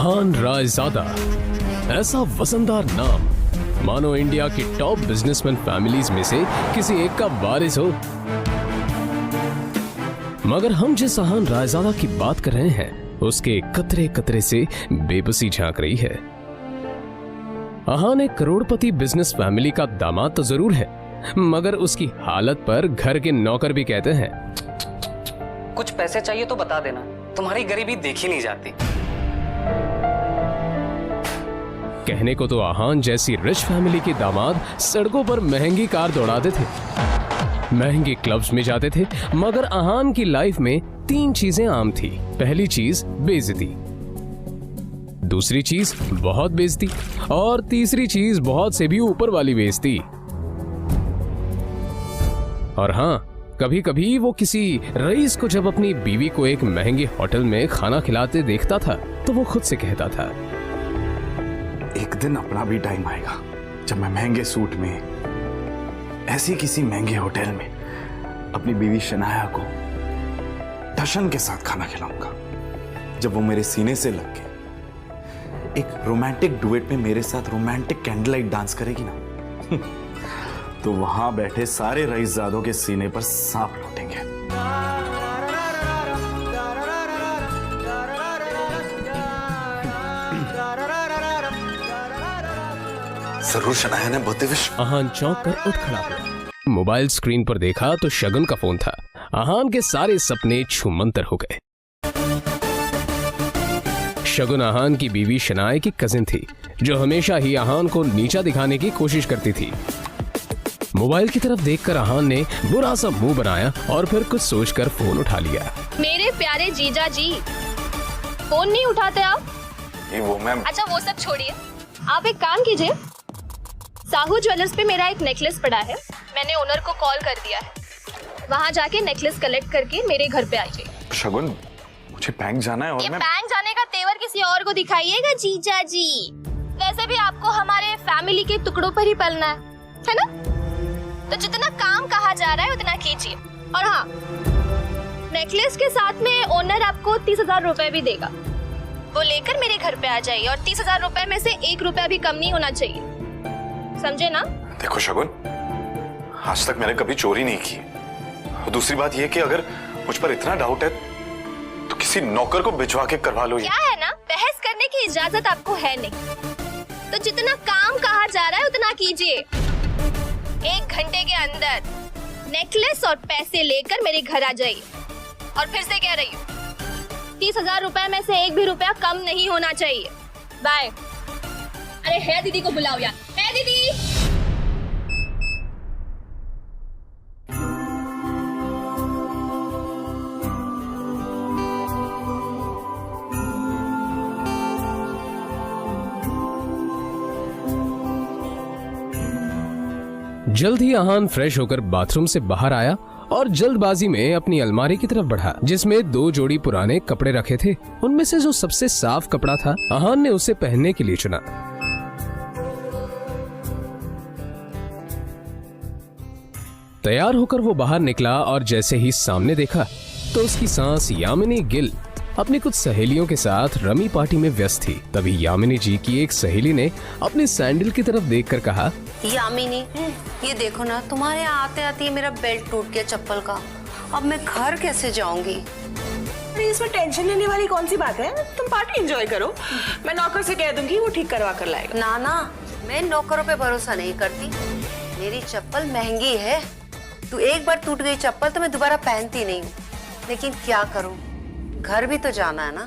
अहान रायजादा, ऐसा वजनदार नाम मानो इंडिया की टॉप बिजनेसमैन फैमिलीज में से किसी एक का वारिस हो। मगर हम जिस अहान रायजादा की बात कर रहे हैं उसके कतरे कतरे से बेबसी झांक रही है। अहान एक करोड़पति बिजनेस फैमिली का दामाद तो जरूर है, मगर उसकी हालत पर घर के नौकर भी कहते हैं, कुछ पैसे चाहिए तो बता देना, तुम्हारी गरीबी देखी नहीं जाती। कहने को तो अहान जैसी रिच फैमिली के दामाद सड़कों पर महंगी कार दौड़ाते थे, महंगे क्लब्स में जाते थे, मगर अहान की लाइफ में 3 चीजें आम थी। पहली चीज बेइज्जती, दूसरी चीज बहुत बेइज्जती और तीसरी चीज बहुत से भी ऊपर वाली बेइज्जती। और हाँ, कभी कभी वो किसी रईस को जब अपनी बीवी को एक महंगे होटल में खाना खिलाते देखता था तो वो खुद से कहता था, एक दिन अपना भी टाइम आएगा जब मैं महंगे सूट में ऐसी किसी महंगे होटल में अपनी बीवी शनाया को टशन के साथ खाना खिलाऊंगा। जब वो मेरे सीने से लग के एक रोमांटिक डुएट में मेरे साथ रोमांटिक कैंडल लाइट डांस करेगी ना तो वहां बैठे सारे रईसजादों के सीने पर सांप लौटेंगे। जरूर शनाया ने बहुत अहान चौंक कर उठ खड़ा हुआ। मोबाइल स्क्रीन पर देखा तो शगुन का फोन था। अहान के सारे सपने छूमंतर हो गए। शगुन अहान की बीवी शनाया की कजिन थी जो हमेशा ही अहान को नीचा दिखाने की कोशिश करती थी। मोबाइल की तरफ देखकर अहान ने बुरा सा मुंह बनाया और फिर कुछ सोचकर फोन उठा लिया। मेरे प्यारे जीजा जी, फोन नहीं उठाते आप? ये वो मैम। अच्छा वो सब छोड़िए, आप एक काम कीजिए, साहू ज्वेलर्स पे मेरा एक नेकलेस पड़ा है, मैंने ओनर को कॉल कर दिया है, वहाँ जाके नेकलेस कलेक्ट करके मेरे घर पे आइए। शगुन, मुझे बैंक जाना है और ये मैं बैंक जाने का तेवर किसी और को दिखाइएगा जीजा जी। वैसे भी आपको हमारे फैमिली के टुकड़ों पर ही पलना है ना? तो जितना काम कहा जा रहा है उतना कीजिए। और हाँ, नेकलेस के साथ में ओनर आपको 30,000 रुपए भी देगा, वो लेकर मेरे घर पे आ जाइए और 30,000 रुपए में से 1 रुपया भी कम नहीं होना चाहिए, समझे ना? देखो शगुन, आज तक मैंने कभी चोरी नहीं की। और दूसरी बात यह कि अगर मुझ पर इतना डाउट है तो किसी नौकर को भिजवा के करवा लो। क्या है ना, बहस करने की इजाजत आपको है नहीं, तो जितना काम कहा जा रहा है उतना कीजिए। 1 घंटे के अंदर नेकलेस और पैसे लेकर मेरे घर आ जाइए। और फिर से कह रही हूँ, 30,000 रुपए में से 1 भी रुपया कम नहीं होना चाहिए। बाय। अरे है दीदी को बुलाओ यार, है दीदी। जल्द ही अहान फ्रेश होकर बाथरूम से बाहर आया और जल्दबाजी में अपनी अलमारी की तरफ बढ़ा जिसमें 2 जोड़ी पुराने कपड़े रखे थे। उनमें से जो सबसे साफ कपड़ा था अहान ने उसे पहनने के लिए चुना। तैयार होकर वो बाहर निकला और जैसे ही सामने देखा तो उसकी सांस यामिनी गिल अपनी कुछ सहेलियों के साथ रमी पार्टी में व्यस्त थी। तभी यामिनी जी की एक सहेली ने अपने सैंडल की तरफ देखकर कहा, यामिनी, ये देखो ना, तुम्हारे यहाँ आते आते मेरा बेल्ट टूट गया चप्पल का, अब मैं घर कैसे जाऊंगी? अरे इसमें टेंशन लेने वाली कौन सी बात है, तुम पार्टी एंजॉय करो, मैं नौकर से कह दूंगी, वो ठीक करवा कर लाएगा। ना ना, मैं नौकरों पे भरोसा नहीं करती, मेरी चप्पल महंगी है, तू एक बार टूट गई चप्पल तो मैं दोबारा पहनती नहीं हूँ, लेकिन क्या करूँ, घर भी तो जाना है ना।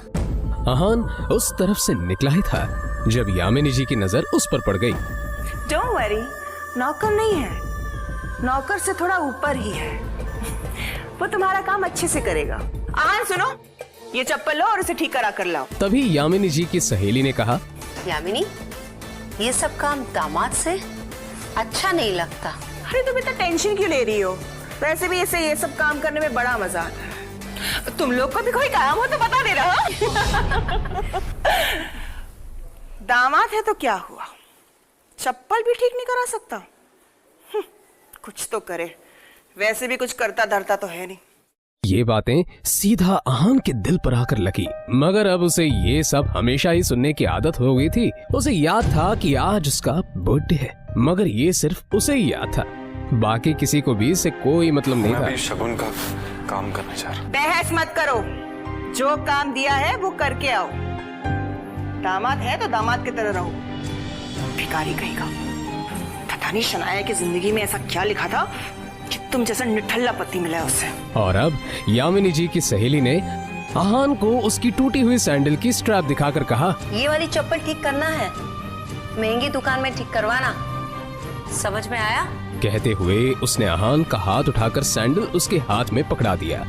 अहान उस तरफ से निकला ही था जब यामिनी जी की नजर उस पर पड़ गई। डोंट वरी, नौकर नहीं है, नौकर से थोड़ा ऊपर ही है, वो तुम्हारा काम अच्छे से करेगा। आहान सुनो, ये चप्पल लो और उसे ठीक करा कर लाओ। तभी यामिनी जी की सहेली ने कहा, यामिनी, ये सब काम दामाद से अच्छा नहीं लगता। अरे तुम इतना टेंशन क्यों ले रही हो, वैसे भी इसे ये सब काम करने में बड़ा मजा आता है। तुम लोग को भी कोई काम हो तो बता दे रहा। दामाद है तो क्या हुआ, चप्पल भी ठीक नहीं करा सकता? कुछ तो करे, वैसे भी कुछ करता धरता तो है नहीं। ये बातें सीधा आहान के दिल पर आकर लगी, मगर अब उसे ये सब हमेशा ही सुनने की आदत हो गई थी। उसे याद था कि आज उसका बर्थडे है, मगर ये सिर्फ उसे ही याद था, बाकी किसी को भी इससे कोई मतलब नहीं मैं था। अभी शगुन का काम करने जा रहा हूं। बहस मत करो, जो काम दिया है वो करके आओ। दामाद है तो दामाद की तरह रहो। भिखारी कहेगा, पता नहीं शनाया की जिंदगी में ऐसा क्या लिखा था कि तुम जैसा निठल्ला पति मिला है उससे। और अब यामिनी जी की सहेली ने आहान को उसकी टूटी हुई सैंडल की स्ट्रैप दिखाकर कहा, ये वाली चप्पल ठीक करना है, महंगी दुकान में ठीक करवाना, समझ में आया? कहते हुए उसने आहान का हाथ उठाकर सैंडल उसके हाथ में पकड़ा दिया।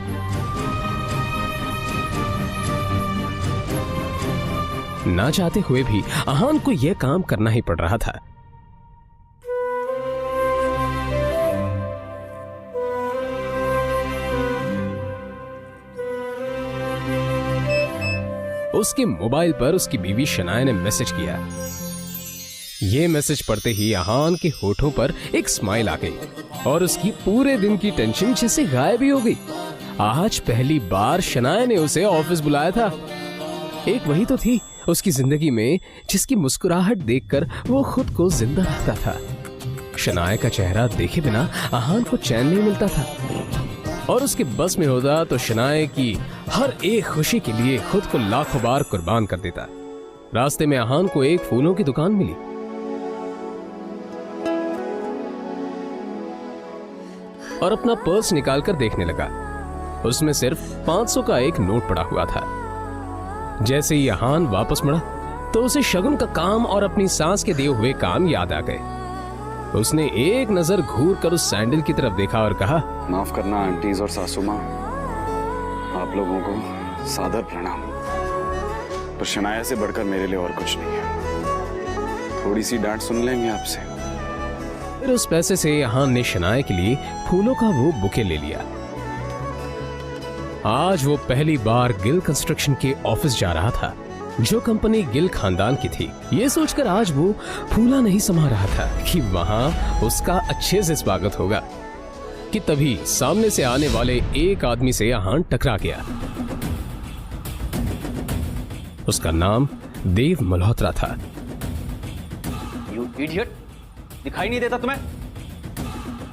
ना चाहते हुए भी आहान को यह काम करना ही पड़ रहा था। उसके मोबाइल पर उसकी बीवी शनाया ने मैसेज किया। ये मैसेज पढ़ते ही आहान के होठों पर एक स्माइल आ गई और उसकी पूरे दिन की टेंशन जैसे गायब ही हो गई। आज पहली बार शनाया ने उसे ऑफिस बुलाया था। एक वही तो थी उसकी जिंदगी में जिसकी मुस्कुराहट देखकर वो खुद को जिंदा रखता था। शनाया का चेहरा देखे बिना आहान को चैन नहीं मिलता था, और उसके बस में होता तो शनाया की हर एक खुशी के लिए खुद को लाखों बार कुर्बान कर देता। रास्ते में आहान को एक फूलों की दुकान मिली और अपना पर्स निकालकर देखने लगा। उसमें सिर्फ 500 का एक नोट पड़ा हुआ था। जैसे ही आहान वापस मुड़ा तो उसे शगुन का काम और अपनी सास के दिए हुए काम याद आ गए। उसने एक नजर घूर कर उस सैंडल की तरफ देखा और कहा, माफ करना आंटीज और सासू माँ, आप लोगों को सादर प्रणाम। पर शनाया से बढ़कर मेरे लिए और कुछ नहीं है। थोड़ी सी डांट सुन लेंगे आपसे। फिर उस पैसे से आहान ने शनाया के लिए फूलों का वो बुके ले लिया। आज वो पहली बार गिल कंस्ट्रक्शन के ऑफिस जा रहा था, जो कंपनी गिल खानदान की थी। ये सोचकर आज वो फूला नहीं समा रहा था कि वहां उसका अच्छे से स्वागत होगा, कि तभी सामने से आने वाले एक आदमी से आहान टकरा गया। उसका नाम देव मल्होत्रा था। यू इडियट, दिखाई नहीं देता तुम्हें?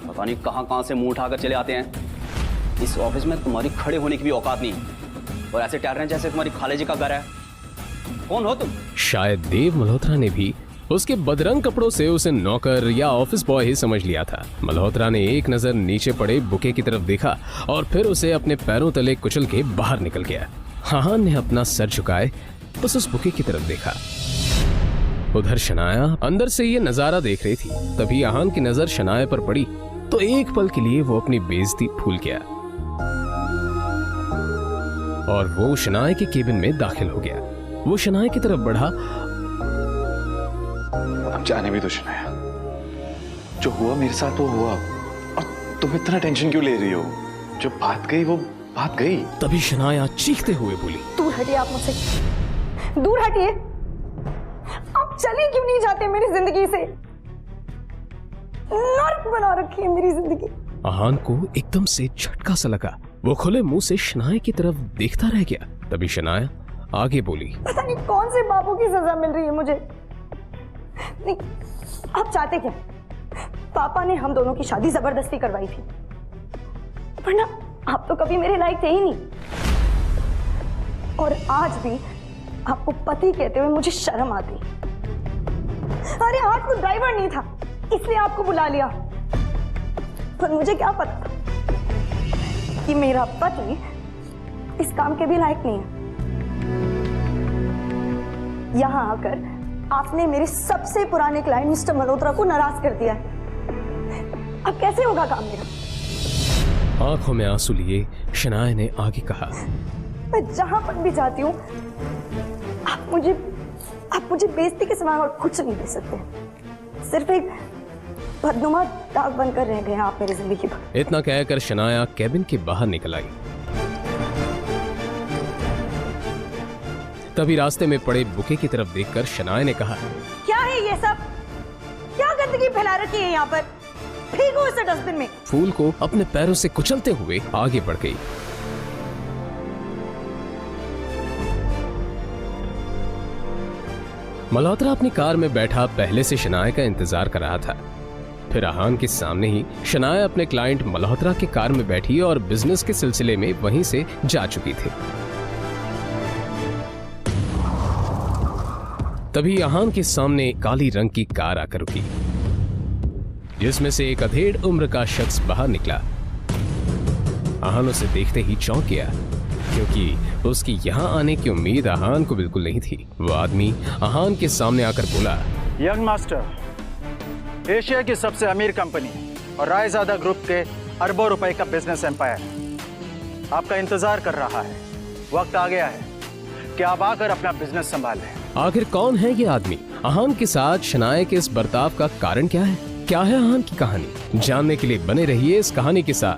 पता नहीं कहां से मुंह उठाकर चले आते हैं। इस ऑफिस में तुम्हारी खड़े होने की भी औकात नहीं, और ऐसे टहर रहे हैं जैसे तुम्हारी खाले जी का घर है। कौन हो तुम? शायद देव मल्होत्रा ने भी उसके बदरंग कपड़ों से उसे नौकर या ऑफिस बॉय ही समझ लिया था। मल्होत्रा ने एक नजर नीचे पड़े बुके की तरफ देखा और फिर उसे अपने पैरों तले कुचल के बाहर निकल गया। आहान ने अपना सर झुकाए बस उस बुके की तरफ देखा। उधर शनाया अंदर से ये नजारा देख रही थी। तभी आहान की नजर शनाया पर पड़ी तो एक पल के लिए वो अपनी बेइज्जती भूल गया और वो शनाया के केबिन में दाखिल हो गया। वो शनाया की तरफ बढ़ा। अब जाने भी तो शनाया, जो हुआ मेरे साथ वो हुआ, और तुम इतना टेंशन क्यों ले रही हो? जो बात गई वो बात गई। तभी शनाया चीखते हुए बोली, दूर हटिए आप मुझसे, दूर हटिए। आप चले क्यों नहीं जाते मेरी जिंदगी से? नर्क बना रखी है मेरी जिंदगी। आहान को एकदम से झटका सा लगा। वो खुले मुंह से शनाया की तरफ देखता रह गया। तभी शनाया आगे बोली, पता नहीं कौन से बाबू की सजा मिल रही है मुझे। नहीं, आप चाहते क्या? पापा ने हम दोनों की शादी जबरदस्ती करवाई थी, वरना आप तो कभी मेरे लायक थे ही नहीं। और आज भी आपको पति कहते हुए मुझे शर्म आती। अरे आज वो ड्राइवर नहीं था इसलिए आपको बुला लिया, पर मुझे क्या पता कि मेरा पति इस काम के भी लायक नहीं है। यहां आकर आपने मेरे सबसे पुराने क्लाइंट मिस्टर मल्होत्रा को नाराज कर दिया है। अब कैसे होगा काम मेरा? आंखों में आंसू लिए शनाया ने आगे कहा, मैं जहां पर भी जाती हूँ आप मुझे बेइज्जती के सिवा और कुछ नहीं दे सकते। सिर्फ एक बदनुमा दाग बनकर रह गए हैं आप मेरी जिंदगी पर। इतना कहकर शनाया केबिन के बाहर निकल आई। तभी रास्ते में पड़े बुके की तरफ देखकर शनाया ने कहा, क्या है ये सब? क्या गंदगी फैला रखी है यहाँ पर? फेंको इसे डस्टबिन में। फूल को अपने पैरों से कुचलते हुए आगे बढ़ गई। मल्होत्रा अपनी कार में बैठा पहले से शनाया का इंतजार कर रहा था। फिर आहान के सामने ही शनाया अपने क्लाइंट मल्होत्रा के कार में बैठी और बिजनेस के सिलसिले में वहीं से जा चुकी थी। तभी आहान के सामने काली रंग की कार आकर रुकी, जिसमें से एक अधेड़ उम्र का शख्स बाहर निकला। आहान उसे देखते ही चौंक गया, क्योंकि उसकी यहां आने की उम्मीद आहान को बिल्कुल नहीं थी। वो आदमी आहान के सामने आकर बोला, यंग मास्टर, एशिया की सबसे अमीर कंपनी और रायजादा ग्रुप के अरबों रुपए का बिजनेस एम्पायर आपका इंतजार कर रहा है। वक्त आ गया है कि आप आकर अपना बिजनेस संभालें। आखिर कौन है ये आदमी? आहान के साथ शनाया के इस बर्ताव का कारण क्या है? क्या है आहान की कहानी? जानने के लिए बने रहिए इस कहानी के साथ।